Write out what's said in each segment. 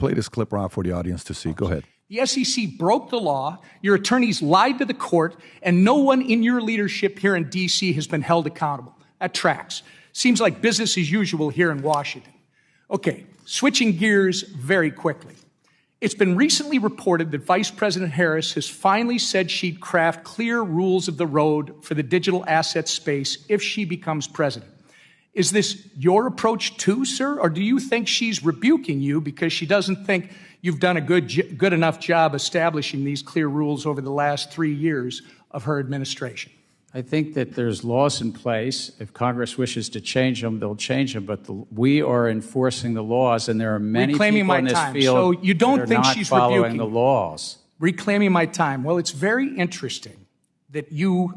play this clip around for the audience to see. Go ahead. The SEC broke the law, your attorneys lied to the court, and no one in your leadership here in D.C. has been held accountable. That tracks. Seems like business as usual here in Washington. Okay, switching gears very quickly. It's been recently reported that Vice President Harris has finally said she'd craft clear rules of the road for the digital asset space if she becomes president. Is this your approach too, sir, or do you think she's rebuking you because she doesn't think you've done a good enough job establishing these clear rules over the last 3 years of her administration? I think that there's laws in place. If Congress wishes to change them, they'll change them. But we are enforcing the laws, and there are many people in this field so you don't that are think not she's following rebuking the laws. Reclaiming my time. Well, it's very interesting that you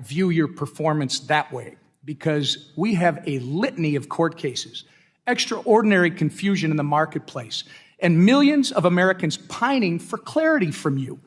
view your performance that way, because we have a litany of court cases, extraordinary confusion in the marketplace, and millions of Americans pining for clarity from you.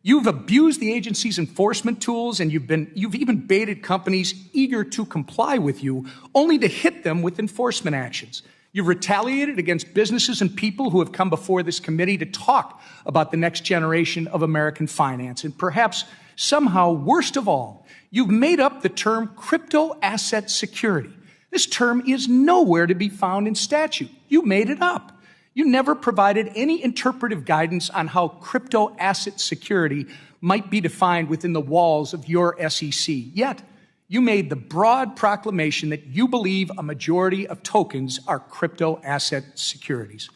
You've abused the agency's enforcement tools, and you've even baited companies eager to comply with you, only to hit them with enforcement actions. You've retaliated against businesses and people who have come before this committee to talk about the next generation of American finance. And perhaps somehow, worst of all, you've made up the term crypto asset security. This term is nowhere to be found in statute. You made it up. You never provided any interpretive guidance on how crypto asset security might be defined within the walls of your SEC. Yet, you made the broad proclamation that you believe a majority of tokens are crypto asset securities.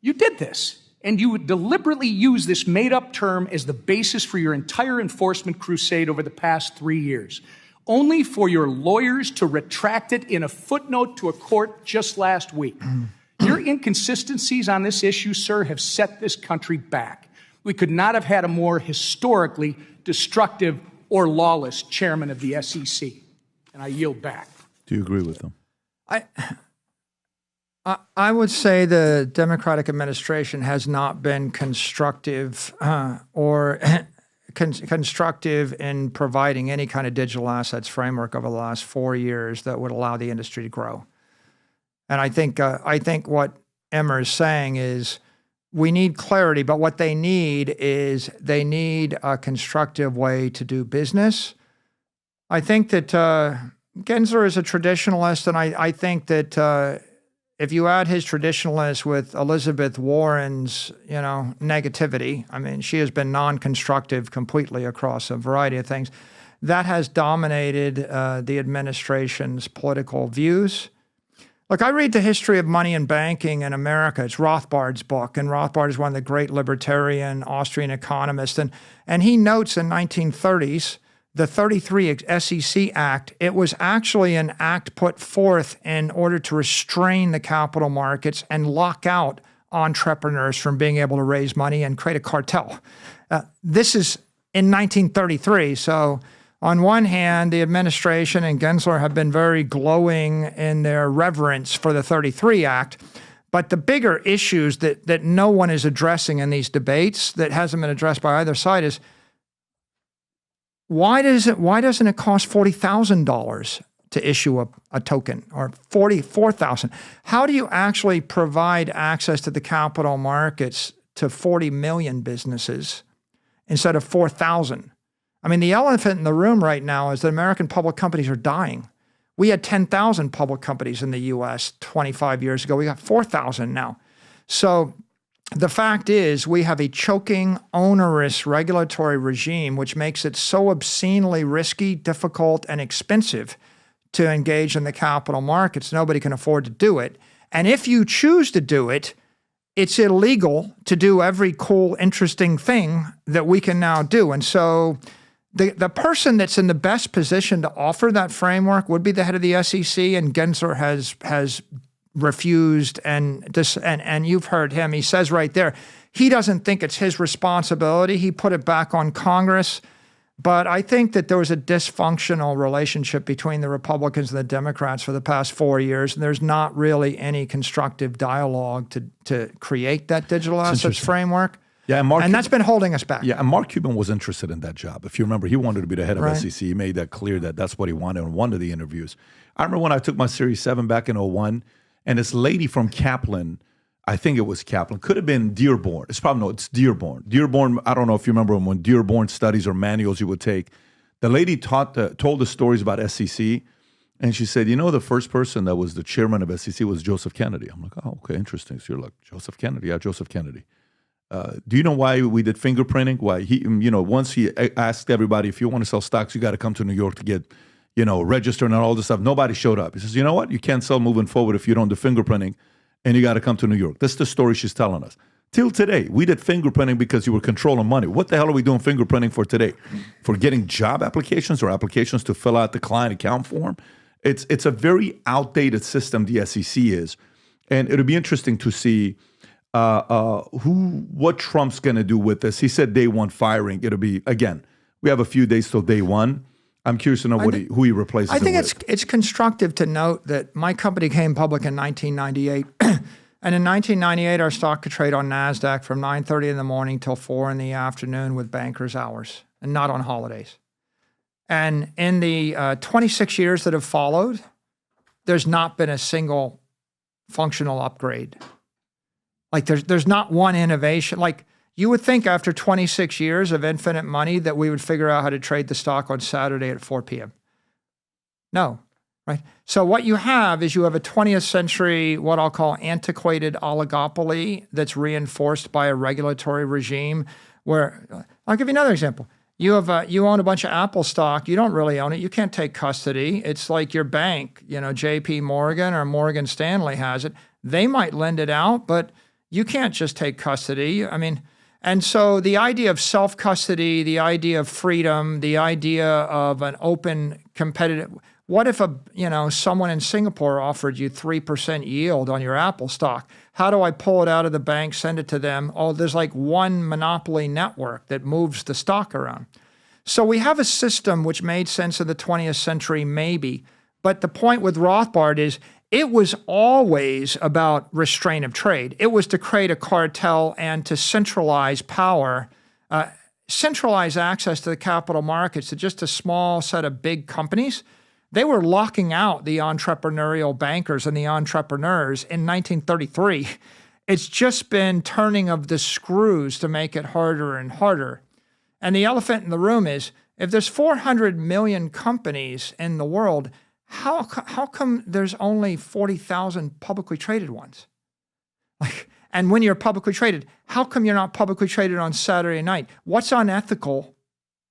You did this, and you would deliberately use this made-up term as the basis for your entire enforcement crusade over the past 3 years, only for your lawyers to retract it in a footnote to a court just last week. Your inconsistencies on this issue, sir, have set this country back. We could not have had a more historically destructive or lawless chairman of the SEC. And I yield back. Do you agree with them? I would say the Democratic administration has not been constructive or constructive in providing any kind of digital assets framework over the last 4 years that would allow the industry to grow. And I think what Emmer is saying is we need clarity, but what they need is they need a constructive way to do business. I think that Gensler is a traditionalist, and I think that if you add his traditionalist with Elizabeth Warren's, negativity, I mean, she has been non-constructive completely across a variety of things, that has dominated the administration's political views. Look, I read the history of money and banking in America. It's Rothbard's book, and Rothbard is one of the great libertarian Austrian economists. And he notes in 1930s, the 33 SEC Act, it was actually an act put forth in order to restrain the capital markets and lock out entrepreneurs from being able to raise money and create a cartel. This is in 1933, so on one hand, the administration and Gensler have been very glowing in their reverence for the 33 Act, but the bigger issues that no one is addressing in these debates that hasn't been addressed by either side is why doesn't it cost $40,000 to issue a token, or $44,000? How do you actually provide access to the capital markets to 40 million businesses instead of 4,000? I mean, the elephant in the room right now is that American public companies are dying. We had 10,000 public companies in the U.S. 25 years ago. We got 4,000 now. So the fact is we have a choking, onerous regulatory regime which makes it so obscenely risky, difficult, and expensive to engage in the capital markets. Nobody can afford to do it. And if you choose to do it, it's illegal to do every cool, interesting thing that we can now do. And so the person that's in the best position to offer that framework would be the head of the SEC, and Gensler has refused, and you've heard him. He says right there, he doesn't think it's his responsibility. He put it back on Congress. But I think that there was a dysfunctional relationship between the Republicans and the Democrats for the past 4 years, and there's not really any constructive dialogue to create that digital assets framework. Yeah, and that's been holding us back. Yeah, and Mark Cuban was interested in that job. If you remember, he wanted to be the head of SEC. He made that clear that that's what he wanted in one of the interviews. I remember when I took my Series 7 back in 2001, and this lady from Kaplan I think it was Kaplan. Could have been Dearborn. It's probably no, it's Dearborn. Dearborn, I don't know if you remember when Dearborn studies or manuals you would take. The lady told the stories about SEC, and she said, you know, the first person that was the chairman of SEC was Joseph Kennedy. I'm like, oh, okay, interesting. So you're like, Joseph Kennedy? Yeah, Joseph Kennedy. Do you know why we did fingerprinting? Why he, you know, once he asked everybody, if you want to sell stocks, you got to come to New York to get, you know, registered and all this stuff. Nobody showed up. He says, you know what? You can't sell moving forward if you don't do fingerprinting, and you got to come to New York. That's the story she's telling us. Till today, we did fingerprinting because you were controlling money. What the hell are we doing fingerprinting for today? For getting job applications or applications to fill out the client account form? It's a very outdated system, the SEC is. And it'll be interesting to see what Trump's going to do with this. He said day one firing. It'll be, again, we have a few days till day one. I'm curious to know who he replaces. I think it's constructive to note that my company came public in 1998. And in 1998, our stock could trade on NASDAQ from 9:30 in the morning till 4 in the afternoon with bankers' hours and not on holidays. And in the 26 years that have followed, there's not been a single functional upgrade. Like there's not one innovation. Like you would think after 26 years of infinite money that we would figure out how to trade the stock on Saturday at 4 p.m. No, right? So what you have is you have a 20th century, what I'll call antiquated oligopoly that's reinforced by a regulatory regime where, I'll give you another example. You own a bunch of Apple stock. You don't really own it. You can't take custody. It's like your bank, you know, J.P. Morgan or Morgan Stanley has it. They might lend it out, but you can't just take custody. I mean, and so the idea of self-custody, the idea of freedom, the idea of an open competitive, what if someone in Singapore offered you 3% yield on your Apple stock? How do I pull it out of the bank, send it to them? Oh, there's like one monopoly network that moves the stock around. So we have a system which made sense in the 20th century, maybe. But the point with Rothbard is it was always about restraint of trade. It was to create a cartel and to centralize power, centralize access to the capital markets to just a small set of big companies. They were locking out the entrepreneurial bankers and the entrepreneurs in 1933. It's just been turning of the screws to make it harder and harder. And the elephant in the room is, if there's 400 million companies in the world, how come there's only 40,000 publicly traded ones? And when you're publicly traded, how come you're not publicly traded on Saturday night? What's unethical?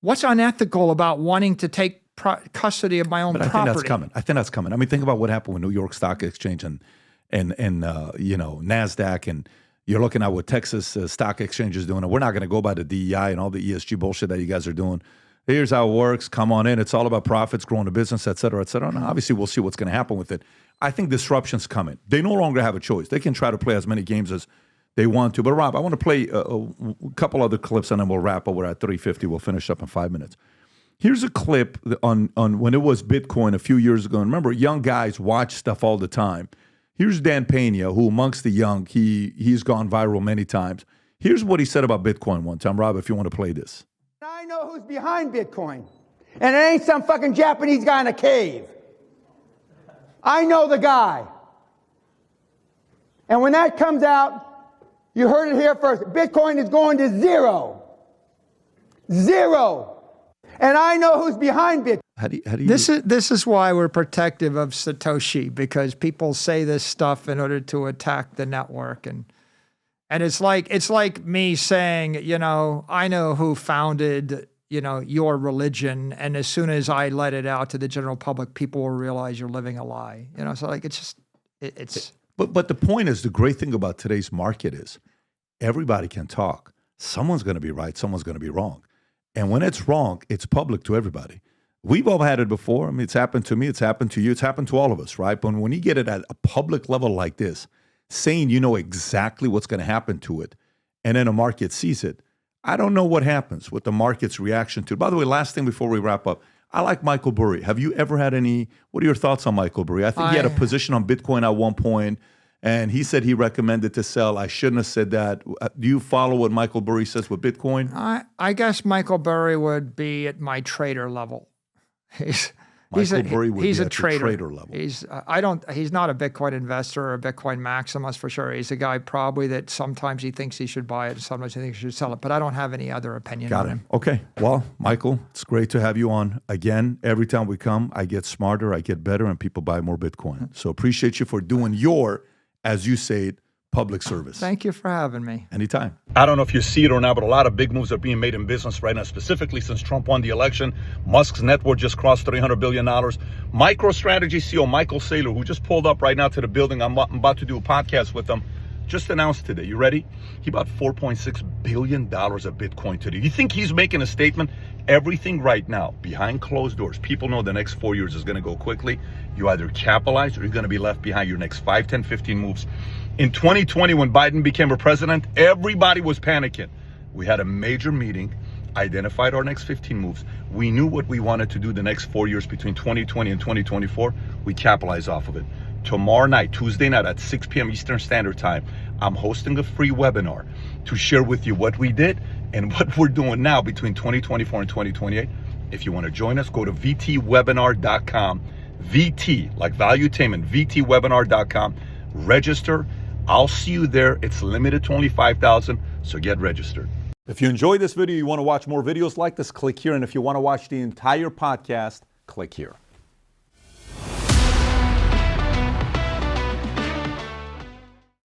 What's unethical about wanting to take custody of my own property? I think that's coming. I mean, think about what happened with New York Stock Exchange and NASDAQ, and you're looking at what Texas Stock Exchange is doing. And we're not going to go by the DEI and all the ESG bullshit that you guys are doing. Here's how it works. Come on in. It's all about profits, growing the business, et cetera, et cetera. And obviously, we'll see what's going to happen with it. I think disruption's coming. They no longer have a choice. They can try to play as many games as they want to. But Rob, I want to play a couple other clips, and then we'll wrap up. We're at 3:50. We'll finish up in 5 minutes. Here's a clip on when it was Bitcoin a few years ago. And remember, young guys watch stuff all the time. Here's Dan Pena, who amongst the young, he's gone viral many times. Here's what he said about Bitcoin one time. Rob, if you want to play this. I know who's behind Bitcoin. And it ain't some fucking Japanese guy in a cave. I know the guy. And when that comes out, you heard it here first. Bitcoin is going to zero. Zero. And I know who's behind Bitcoin. How do you This is why we're protective of Satoshi, because people say this stuff in order to attack the network, and it's like me saying, I know who founded, your religion, and as soon as I let it out to the general public, people will realize you're living a lie. So it's. But the point is, the great thing about today's market is everybody can talk. Someone's going to be right. Someone's going to be wrong. And when it's wrong, it's public to everybody. We've all had it before. I mean, it's happened to me. It's happened to you. It's happened to all of us, right? But when you get it at a public level like this, saying you know exactly what's going to happen to it, and then a market sees it, I don't know what happens with the market's reaction to it. By the way, last thing before we wrap up, I like Michael Burry. Have you ever had what are your thoughts on Michael Burry? I think he had a position on Bitcoin at one point, and he said he recommended to sell. I shouldn't have said that. Do you follow what Michael Burry says with Bitcoin? I guess Michael Burry would be at my trader level. Michael Burry would he's be a at trader. the trader level. He's not a Bitcoin investor or a Bitcoin maximalist for sure. He's a guy probably that sometimes he thinks he should buy it and sometimes he thinks he should sell it. But I don't have any other opinion on him. Okay. Well, Michael, it's great to have you on again. Every time we come, I get smarter, I get better, and people buy more Bitcoin. So appreciate you for doing your, as you say it, public service. Thank you for having me. Anytime. I don't know if you see it or not, but a lot of big moves are being made in business right now, specifically since Trump won the election. Musk's net worth just crossed $300 billion. MicroStrategy CEO Michael Saylor, who just pulled up right now to the building, I'm about to do a podcast with him, just announced today. You ready? He bought $4.6 billion of Bitcoin today. You think he's making a statement? Everything right now, behind closed doors, people know the next 4 years is going to go quickly. You either capitalize or you're going to be left behind your next 5, 10, 15 moves. In 2020, when Biden became a president, everybody was panicking. We had a major meeting, identified our next 15 moves. We knew what we wanted to do the next 4 years between 2020 and 2024. We capitalized off of it. Tomorrow night, Tuesday night at 6 p.m. Eastern Standard Time, I'm hosting a free webinar to share with you what we did and what we're doing now between 2024 and 2028. If you want to join us, go to vtwebinar.com. VT, like Valuetainment, vtwebinar.com. Register. I'll see you there. It's limited to only 5,000, so get registered. If you enjoyed this video, you want to watch more videos like this, click here. And if you want to watch the entire podcast, click here.